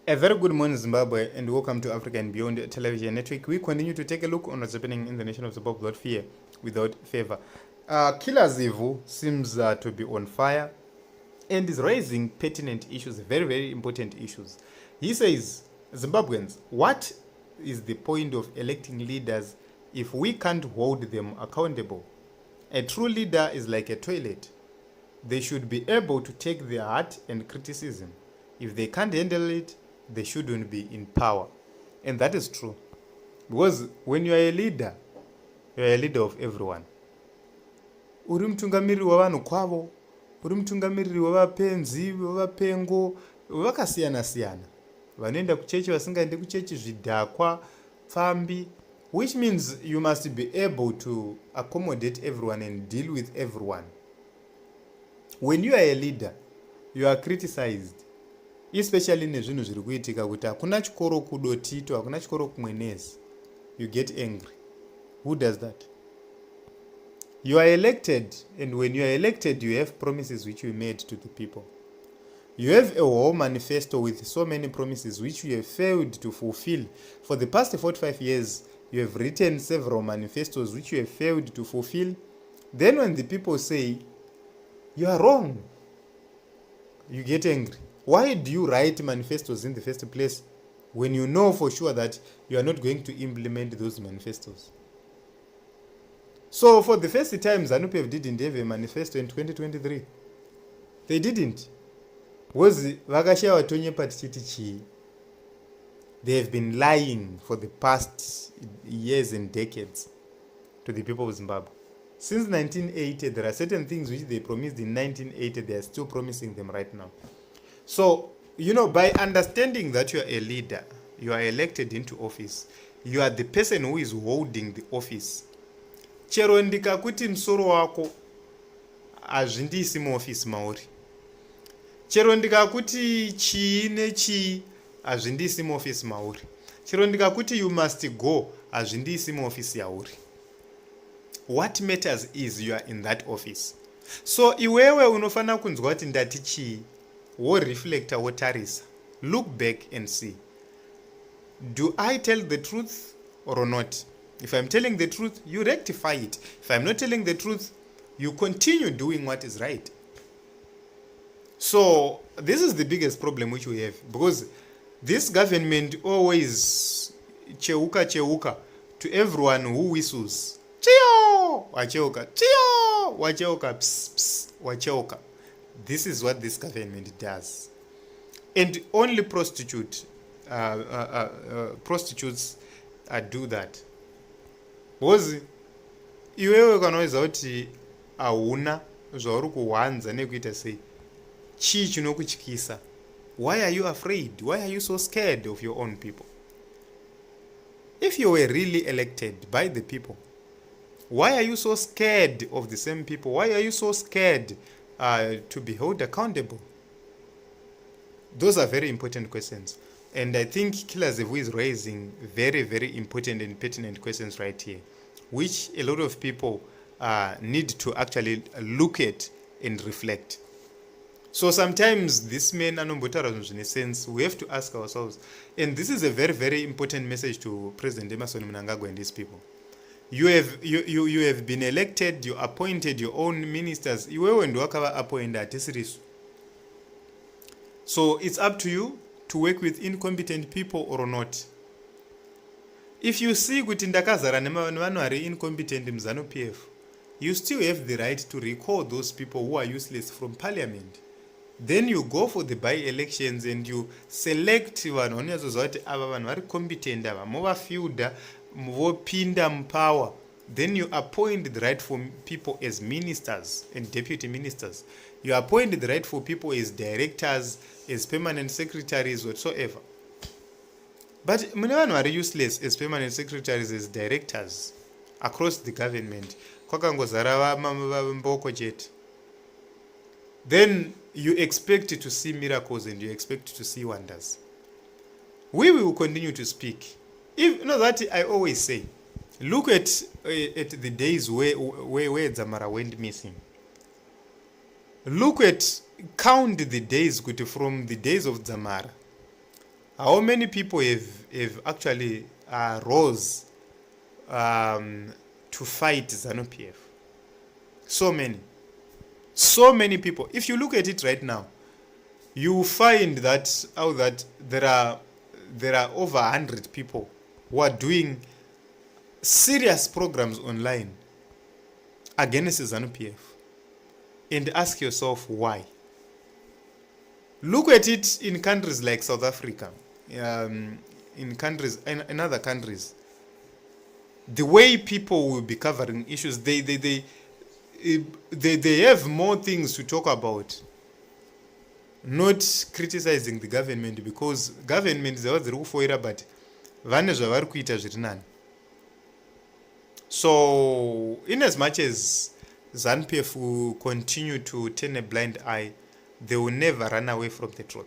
A very good morning, Zimbabwe, and welcome to Africa and Beyond Television Network. We continue to take a look on what's happening in the nation of Zimbabwe without fear, without favor. Killer Zivu seems to be on fire and is raising pertinent issues, very, very important issues. He says, Zimbabweans, what is the point of electing leaders if we can't hold them accountable? A true leader is like a toilet. They should be able to take their heart and criticism. If they can't handle it, they shouldn't be in power. And that is true. Because when you are a leader of everyone. Uri mutungamiriri wavanhu kwavo, uri mutungamiriri wavapenzi, wavapengo, vakasiyana siyana. Vanoenda kuchechi, vasingaendi kuchechi, zvidhakwa, pfambi, which means you must be able to accommodate everyone and deal with everyone. When you are a leader, you are criticized. Especially nezvinhu zviri kuitika kuti hakuna chikoro kudotito, hakuna chikoro kumwenezi. You get angry. Who does that? You are elected, and when you are elected, you have promises which you made to the people. You have a whole manifesto with so many promises which you have failed to fulfill. For the past 45 years, you have written several manifestos which you have failed to fulfill. Then when the people say, you are wrong, you get angry. Why do you write manifestos in the first place when you know for sure that you are not going to implement those manifestos? So for the first time, ZANU-PF didn't have a manifesto in 2023. They didn't. They have been lying for the past years and decades to the people of Zimbabwe. Since 1980, there are certain things which they promised in 1980, they are still promising them right now. So, by understanding that you are a leader, you are elected into office, you are the person who is holding the office. Chero ndikakuti msoro wako hazvindisi muoffice mauri. Chero ndikakuti chii nechii hazvindisi muoffice mauri. Chero ndikakuti you must go hazvindisi muoffice yauri. What matters is you are in that office. So iwewe unofana kunzwa kuti ndati chii, wo reflector wotarisa. Look back and see. Do I tell the truth or not? If I'm telling the truth, you rectify it. If I'm not telling the truth, you continue doing what is right. So this is the biggest problem which we have, because this government always cheuka to everyone who whistles. Chio! Wacheuka. Chio! Wacheuka. Psst, psst. Wacheuka. This is what this government does. And only prostitutes do that. Because iwewe kanaweza kuti hauna zvauri kuwanza nekuita sei, chii chinokutyisa? Why are you afraid? Why are you so scared of your own people? If you were really elected by the people, why are you so scared of the same people? Why are you so scared to be held accountable? Those are very important questions. And I think Killer Zivu is raising very, very important and pertinent questions right here, which a lot of people need to actually look at and reflect. So sometimes this man, in a sense, we have to ask ourselves, and this is a very, very important message to President Mnangagwa and these people. You have been elected, you appointed your own ministers. So it's up to you to work with incompetent people or not. If you see kuti ndakazara nevanhu vari incompetent mZANU-PF, you still have the right to recall those people who are useless from parliament. Then you go for the by-elections and you select vanhu vanonyatsoziva kuti ava vanhu vari competent, ava movafilda, vopinda mupower. Then you appoint the rightful people as ministers and deputy ministers. You appoint the rightful people as directors, as permanent secretaries, whatsoever. But mune vanhu vari useless as permanent secretaries, as directors across the government, kwakangozara mboko chete. Then you expect to see miracles and you expect to see wonders. We will continue to speak. That I always say, look at the days where Zamara went missing. Count the days from the days of Zamara. how many people have actually rose to fight ZANU-PF? So many people. If you look at it right now, you find that there are over 100 people who are doing serious programs online against ZANU-PF. And ask yourself why. Look at it in countries like South Africa, in other countries. The way people will be covering issues, they have more things to talk about, not criticizing the government, because government is the but vane zvavari kuita zviri nani. So in as much as ZANU-PF will continue to turn a blind eye, they will never run away from the truth.